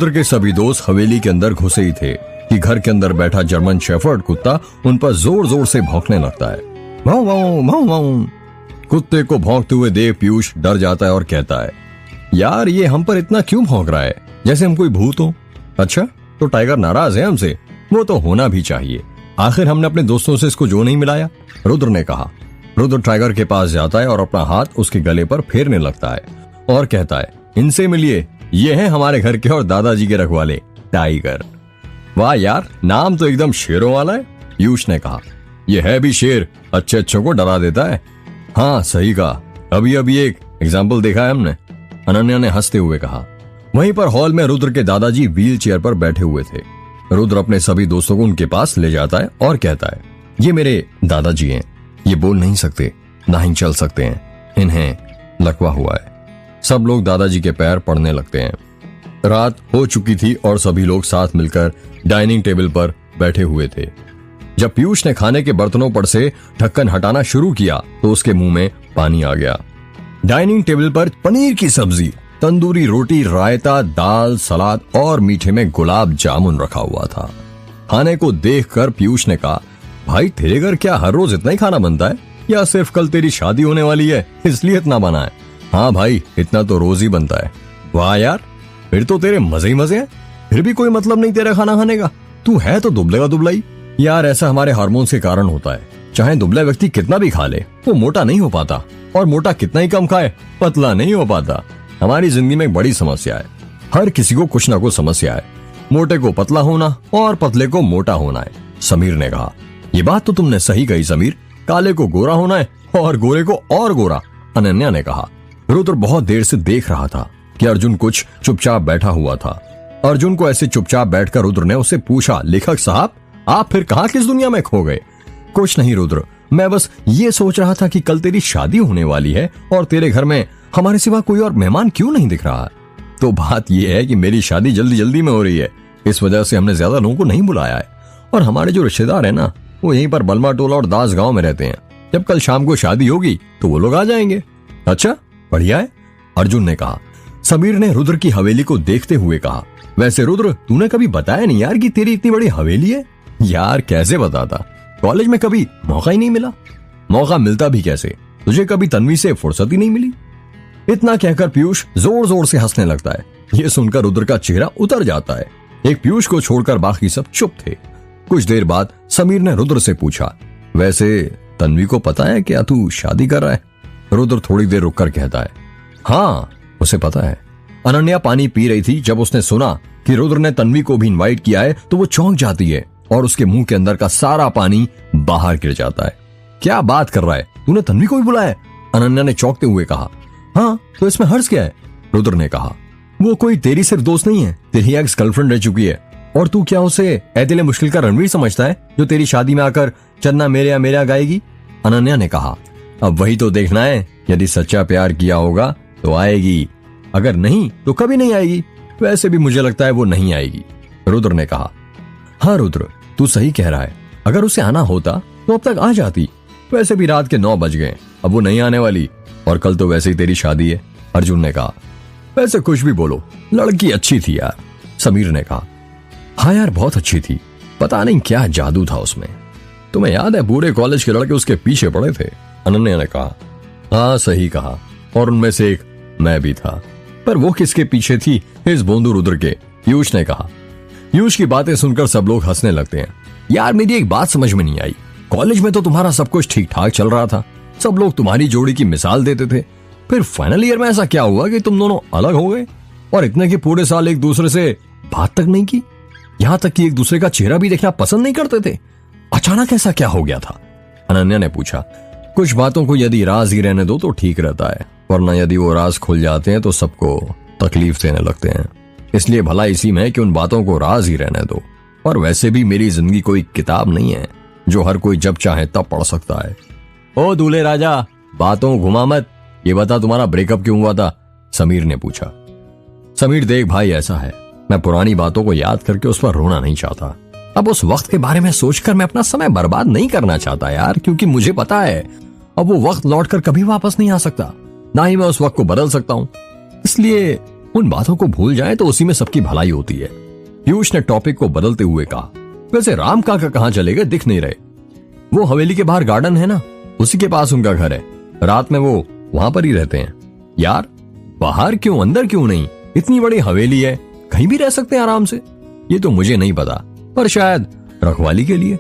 रुद्र के सभी दोस्त हवेली के अंदर घुसे ही थे कि घर के अंदर बैठा जर्मन शेफर्ड कुत्ता उन पर जोर जोर से भौंकने लगता है। भाऊ भाऊ भाऊ भाऊ। कुत्ते को भौंकते हुए देख पीयूष डर जाता है और कहता है, यार ये हम पर इतना क्यों भौंक रहा है, जैसे हम कोई भूत हो। अच्छा, तो टाइगर नाराज है हमसे? वो तो होना भी चाहिए, आखिर हमने अपने दोस्तों से इसको जो नहीं मिलाया, रुद्र ने कहा। रुद्र टाइगर के पास जाता है और अपना हाथ उसके गले पर फेरने लगता है और कहता है, इनसे मिलिए, ये हैं हमारे घर के और दादाजी के रखवाले टाइगर। वाह यार, नाम तो एकदम शेरों वाला है, पीयूष ने कहा। ये है भी शेर, अच्छे अच्छों को डरा देता है। हाँ सही कहा, अभी अभी एक एग्जाम्पल देखा है हमने, अनन्या ने हंसते हुए कहा। वहीं पर हॉल में रुद्र के दादाजी व्हील चेयर पर बैठे हुए थे। रुद्र अपने सभी दोस्तों को उनके पास ले जाता है और कहता है, ये मेरे दादाजी हैं, ये बोल नहीं सकते, ना ही चल सकते हैं, इन्हें लकवा हुआ है। सब लोग दादाजी के पैर पड़ने लगते हैं। रात हो चुकी थी और सभी लोग साथ मिलकर डाइनिंग टेबल पर बैठे हुए थे। जब पीयूष ने खाने के बर्तनों पर से ढक्कन हटाना शुरू किया तो उसके मुंह में पानी आ गया। डाइनिंग टेबल पर पनीर की सब्जी, तंदूरी रोटी, रायता, दाल, सलाद और मीठे में गुलाब जामुन रखा हुआ था। खाने को देखकर पीयूष ने कहा, भाई तेरे घर क्या हर रोज इतना ही खाना बनता है, या सिर्फ कल तेरी शादी होने वाली है इसलिए इतना बना है? हाँ भाई, इतना तो रोज ही बनता है। वाह यार, फिर तो तेरे मजे ही मजे हैं, फिर भी कोई मतलब नहीं तेरा खाना खाने का, तू है तो दुबले का दुबला ही। यार ऐसा हमारे हार्मोन्स के कारण होता है, चाहे दुबला व्यक्ति कितना भी खा ले वो मोटा नहीं हो पाता, और मोटा कितना ही कम खाए पतला नहीं हो पाता। हमारी जिंदगी में एक बड़ी समस्या है, हर किसी को कुछ ना कुछ समस्या है, मोटे को पतला होना और पतले को मोटा होना है, समीर ने कहा। ये बात तो तुमने सही कही समीर, काले को गोरा होना है और गोरे को और गोरा, अनन्या ने कहा। रुद्र बहुत देर से देख रहा था कि अर्जुन कुछ चुपचाप बैठा हुआ था। अर्जुन को ऐसे चुपचाप बैठकर रुद्र ने उससे पूछा, लेखक साहब आप फिर कहाँ किस दुनिया में खो गए? कुछ नहीं रुद्र, मैं बस ये सोच रहा था कि कल तेरी शादी होने वाली है और तेरे घर में हमारे सिवा कोई और मेहमान क्यों नहीं दिख रहा। तो बात यह है कि मेरी शादी जल्दी जल्दी में हो रही है, इस वजह से हमने ज्यादा लोगों को नहीं बुलाया है, और हमारे जो रिश्तेदार है ना वो यहीं पर बलमा टोला और दास गांव में रहते हैं। जब कल शाम को शादी होगी तो वो लोग आ जाएंगे। अच्छा बढ़िया है, अर्जुन ने कहा। समीर ने रुद्र की हवेली को देखते हुए कहा, वैसे रुद्र तूने कभी बताया नहीं यार कि तेरी इतनी बड़ी हवेली है। यार कैसे बताता, कॉलेज में कभी मौका ही नहीं मिला। मौका मिलता भी कैसे, तुझे कभी तन्वी से फुर्सत ही नहीं मिली। इतना कहकर पीयूष जोर जोर से हंसने लगता है। यह सुनकर रुद्र का चेहरा उतर जाता है। एक पीयूष को छोड़कर बाकी सब चुप थे। कुछ देर बाद समीर ने रुद्र से पूछा, वैसे तन्वी को पता है क्या तू शादी कर रहा है? रुद्र थोड़ी देर रुककर कहता है, हाँ उसे पता है। अनन्या पानी पी रही थी, जब उसने सुना कि रुद्र ने तन्वी को भी इनवाइट किया है तो वो चौंक जाती है और उसके मुंह के अंदर का सारा पानी बाहर गिर जाता है। क्या बात कर रहा है, तूने तन्वी को भी बुलाया? अनन्या ने चौंकते हुए कहा। हाँ तो इसमें हर्ष क्या है, रुद्र ने कहा। वो कोई तेरी सिर्फ दोस्त नहीं है, तेरी एक्स गर्लफ्रेंड रह चुकी है, और तू क्या उसे ऐतिल मुश्किल का रणवीर समझता है जो तेरी शादी में आकर चन्ना मेरे मेरा गाएगी? अनन्या ने कहा। अब वही तो देखना है, यदि सच्चा प्यार किया होगा तो आएगी, अगर नहीं तो कभी नहीं आएगी। वैसे भी मुझे लगता है वो नहीं आएगी, रुद्र ने कहा। हाँ रुद्र तू सही कह रहा है, अगर उसे आना होता तो अब तक आ जाती। वैसे भी रात के 9 बज गए, अब वो नहीं आने वाली, और कल तो वैसे ही तेरी शादी है, अर्जुन ने कहा। वैसे कुछ भी बोलो, लड़की अच्छी थी यार, समीर ने कहा। हाँ यार बहुत अच्छी थी, पता नहीं क्या जादू था उसमें। तुम्हें याद है पूरे कॉलेज के लड़के उसके पीछे पड़े थे, अनन्या ने कहा। हाँ सही कहा, और उनमें से एक मैं भी था, पर वो किसके पीछे थी, इस बोंदू रुद्र के, पीयूष ने कहा। पीयूष की बातें सुनकर सब लोग हंसने लगते हैं। यार मेरी एक बात समझ में नहीं आई, कॉलेज में तो तुम्हारा सब कुछ ठीक ठाक चल रहा था, सब लोग तुम्हारी जोड़ी की मिसाल देते थे, फिर फाइनल ईयर में ऐसा क्या हुआ कि तुम दोनों अलग हो गए, और इतने के पूरे साल एक दूसरे से बात तक नहीं की, यहाँ तक कि एक दूसरे का चेहरा भी देखना पसंद नहीं करते थे। अचानक ऐसा क्या हो गया था? अनन्या ने पूछा। कुछ बातों को यदि राज ही रहने दो तो ठीक रहता है, वरना यदि वो राज खुल जाते हैं तो सबको तकलीफ देने लगते हैं, इसलिए भला इसी में है कि उन बातों को राज ही रहने दो। और वैसे भी मेरी जिंदगी कोई किताब नहीं है जो हर कोई जब चाहे तब पढ़ सकता है। ओ दूल्हे राजा, बातों घुमा मत, ये बता तुम्हारा ब्रेकअप क्यों हुआ था? समीर ने पूछा। समीर देख भाई ऐसा है, मैं पुरानी बातों को याद करके उस पर रोना नहीं चाहता। अब उस वक्त के बारे में सोचकर मैं अपना समय बर्बाद नहीं करना चाहता यार, क्योंकि मुझे पता है अब वो वक्त लौटकर कभी वापस नहीं आ सकता, ना ही मैं उस वक्त को बदल सकता हूँ। इसलिए उन बातों को भूल जाए तो उसी में सबकी भलाई होती है। पीयूष ने टॉपिक को बदलते हुए कहा, वैसे राम काका कहाँ चले गए, दिख नहीं रहे। वो हवेली के बाहर गार्डन है ना, उसी के पास उनका घर है। रात में वो वहां पर ही रहते हैं। यार बाहर क्यों, अंदर क्यों नहीं? इतनी बड़ी हवेली है, कहीं भी रह सकते हैं आराम से। ये तो मुझे नहीं पता, पर शायद रखवाली के लिए।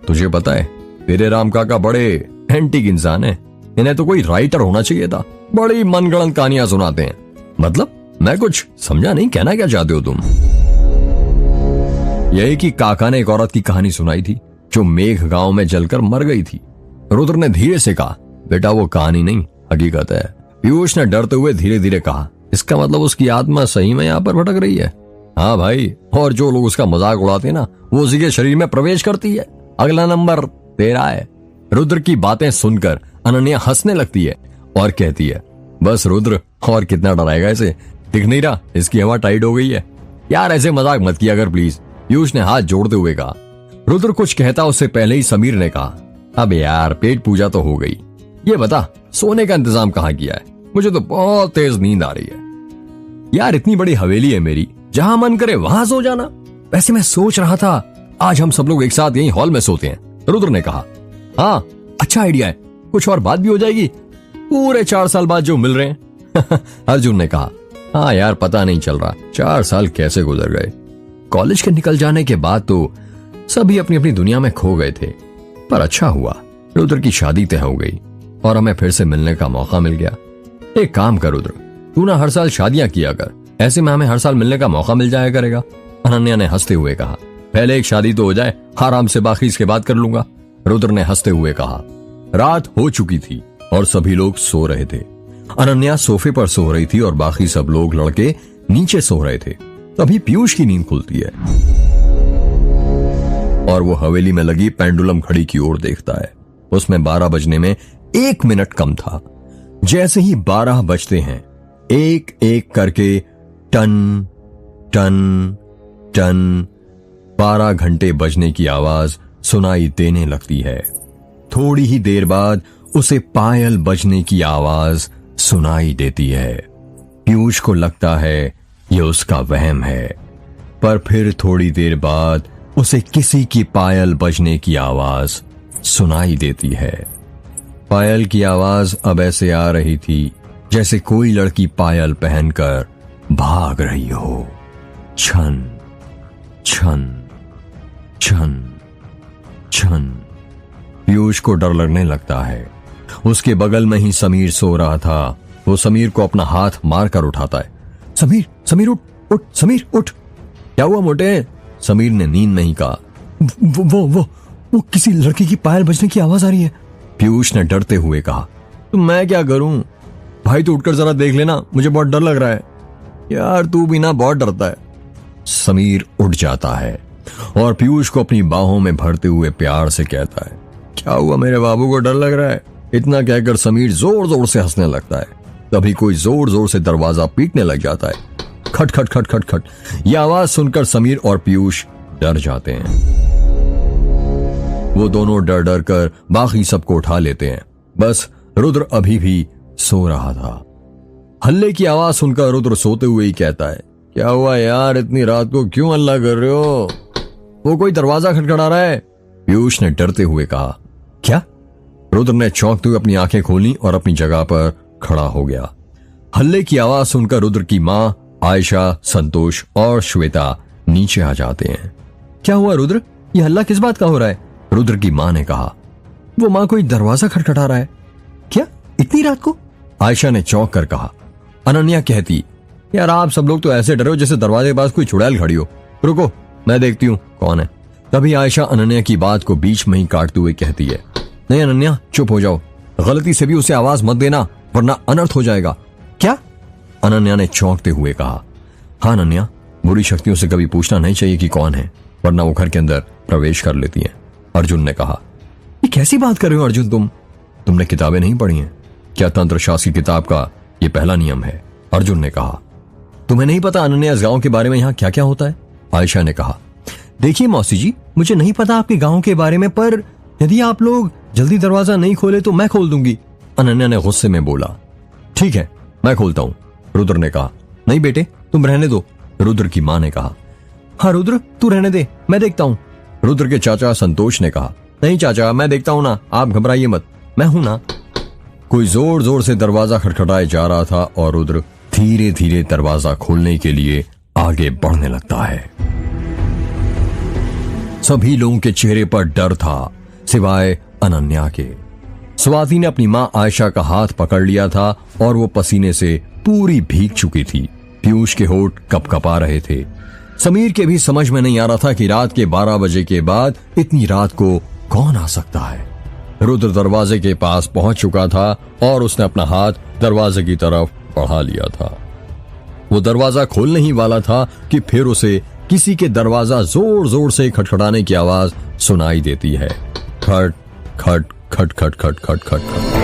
तुझे पता है तेरे राम काका बड़े एंटीक इंसान है, इन्हें तो कोई राइटर होना चाहिए था। बड़ी मनगढ़ंत कहानियां सुनाते हैं। मतलब मैं कुछ समझा नहीं, कहना क्या चाहते हो तुम? यही कि काका ने एक औरत की कहानी सुनाई थी जो मेघ गांव में जलकर मर गई थी। रुद्र ने धीरे से कहा, बेटा वो कहानी नहीं, हकीकत है। पीयूष ने डरते हुए धीरे धीरे कहा, इसका मतलब उसकी आत्मा सही में यहाँ पर भटक रही है? हाँ भाई, और जो लोग उसका मजाक उड़ाते हैं ना, वो उसी के शरीर में प्रवेश करती है। अगला नंबर तेरा है। रुद्र की बातें सुनकर अनन्या हंसने लगती है और कहती है, बस रुद्र, और कितना डराएगा इसे, दिख नहीं रहा इसकी हवा टाइट हो गई है। यार ऐसे मजाक मत किया कर प्लीज, पीयूष ने हाथ जोड़ते हुए कहा। रुद्र कुछ कहता उससे पहले ही समीर ने कहा, अब यार पेट पूजा तो हो गई, ये बता सोने का इंतजाम कहाँ किया है? मुझे तो बहुत तेज नींद आ रही है। यार इतनी बड़ी हवेली है मेरी, जहां मन करे वहां सो जाना। वैसे मैं सोच रहा था आज हम सब लोग एक साथ यहीं हॉल में सोते हैं। रुद्र ने कहा, हाँ अच्छा आइडिया है, कुछ और बात भी हो जाएगी, पूरे 4 साल बाद जो मिल रहे हैं। अर्जुन ने कहा, हाँ यार पता नहीं चल रहा 4 साल कैसे गुजर गए। कॉलेज के निकल जाने के बाद तो सभी अपनी अपनी दुनिया में खो गए थे, पर अच्छा हुआ रुद्र की शादी तय हो गई और हमें फिर से मिलने का मौका मिल गया। एक काम कर रुद्र, तू ना हर साल शादियां किया कर, ऐसे में हमें हर साल मिलने का मौका मिल जाया करेगा। अनन्या ने हंसते हुए कहा, पहले एक शादी तो हो जाए, आराम से बाकी इसके बाद कर लूंगा। रुद्र ने हंसते हुए कहा। रात हो चुकी थी और सभी लोग सो रहे थे। अनन्या सोफे पर सो रही थी और बाकी सब लोग लड़के नीचे सो रहे थे। तभी पीयूष की नींद खुलती है और वो हवेली में लगी पेंडुलम घड़ी की ओर देखता है। उसमें 12 बजने में 1 मिनट कम था। जैसे ही 12 बजते हैं, एक एक करके टन टन टन 12 घंटे बजने की आवाज सुनाई देने लगती है। थोड़ी ही देर बाद उसे पायल बजने की आवाज सुनाई देती है। पीयूष को लगता है ये उसका वहम है, पर फिर थोड़ी देर बाद उसे किसी की पायल बजने की आवाज सुनाई देती है। पायल की आवाज अब ऐसे आ रही थी जैसे कोई लड़की पायल पहनकर भाग रही हो। छन छन छन छन। पीयूष को डर लगने लगता है। उसके बगल में ही समीर सो रहा था। वो समीर को अपना हाथ मारकर उठाता है। समीर, समीर उठ उठ, समीर उठ। क्या हुआ मोटे? समीर ने नींद नहीं कहा। वो किसी लड़की की पायल बजने की आवाज आ रही है। पीयूष ने डरते हुए कहा। तो मैं क्या करूं? भाई तू उठकर जरा देख लेना, मुझे बहुत डर लग रहा है। यार तू भी ना बहुत डरता है। समीर उठ जाता है और पीयूष को अपनी बाहों में भरते हुए प्यार से कहता है, क्या हुआ मेरे बाबू को डर लग रहा है? इतना कहकर समीर जोर जोर से हंसने लगता है। तभी कोई जोर जोर से दरवाजा पीटने लग जाता है। खट खट खट खट खट। यह आवाज सुनकर समीर और पीयूष डर जाते हैं। वो दोनों डर डर कर बाकी सबको उठा लेते हैं। बस रुद्र अभी भी सो रहा था। हल्ले की आवाज सुनकर रुद्र सोते हुए ही कहता है, क्या हुआ यार, इतनी रात को क्यों हल्ला कर रहे हो? वो कोई दरवाजा खटखटा रहा है। पीयूष ने डरते हुए कहा। क्या? रुद्र ने चौंकते हुए अपनी आंखें खोली और अपनी जगह पर खड़ा हो गया। हल्ले की आवाज सुनकर रुद्र की माँ आयशा, संतोष और श्वेता नीचे आ जाते हैं। क्या हुआ रुद्र, ये हल्ला किस बात का हो रहा है? रुद्र की माँ ने कहा। वो माँ कोई दरवाजा खटखटा रहा है। क्या, इतनी रात को? आयशा ने चौंक कर कहा। अनन्या कहती, यार आप सब लोग तो ऐसे डरे हो जैसे दरवाजे के पास कोई चुड़ैल खड़ी हो। रुको मैं देखती हूँ कौन है। तभी आयशा अनन्या की बात को बीच में ही काटते हुए कहती है, नहीं अनन्या चुप हो जाओ, गलती से भी उसे आवाज मत देना वरना अनर्थ हो जाएगा। क्या? अनन्या ने चौंकते हुए कहा। हाँ अनन्या, बुरी शक्तियों से कभी पूछना नहीं चाहिए कि कौन है, वरना वो घर के अंदर प्रवेश कर लेती हैं। अर्जुन ने कहा। ये कैसी बात कर रहे हो अर्जुन तुमने किताबें नहीं पढ़ी हैं क्या? तंत्र शास्त्र की किताब का ये पहला नियम है। अर्जुन ने कहा। तुम्हें नहीं पता अनन्या इस गांव के बारे में यहाँ क्या क्या होता है? आयशा ने कहा। देखिए मौसी जी, मुझे नहीं पता आपके गांव के बारे में, पर यदि आप लोग जल्दी दरवाजा नहीं खोले तो मैं खोल दूंगी। अनन्या ने गुस्से में बोला। ठीक है मैं खोलता हूँ, रुद्र ने कहा। नहीं बेटे, तुम रहने दो, रुद्र की मां ने कहा। हाँ रुद्र, तू रहने दे, मैं देखता हूँ, रुद्र के चाचा संतोष ने कहा। नहीं चाचा, मैं देखता हूं ना, आप घबराइए मत, मैं हूं ना। कोई जोर जोर से दरवाजा खटखटाए जा रहा था और रुद्र धीरे धीरे दरवाजा खोलने के लिए आगे बढ़ने लगता है। सभी लोगों के चेहरे पर डर था, सिवाय अनन्या के। स्वाति ने अपनी मां आयशा का हाथ पकड़ लिया था और वो पसीने से पूरी भीग चुकी थी। पीयूष के होठ कपकपा रहे थे। समीर के भी समझ में नहीं आ रहा था कि रात के 12 बजे के बाद इतनी रात को कौन आ सकता है। रुद्र दरवाजे के पास पहुंच चुका था और उसने अपना हाथ दरवाजे की तरफ बढ़ा लिया था। वो दरवाजा खोलने ही वाला था कि फिर उसे किसी के दरवाजा जोर जोर से खटखटाने की आवाज सुनाई देती है। खट खट खट खट खट खट खट खट।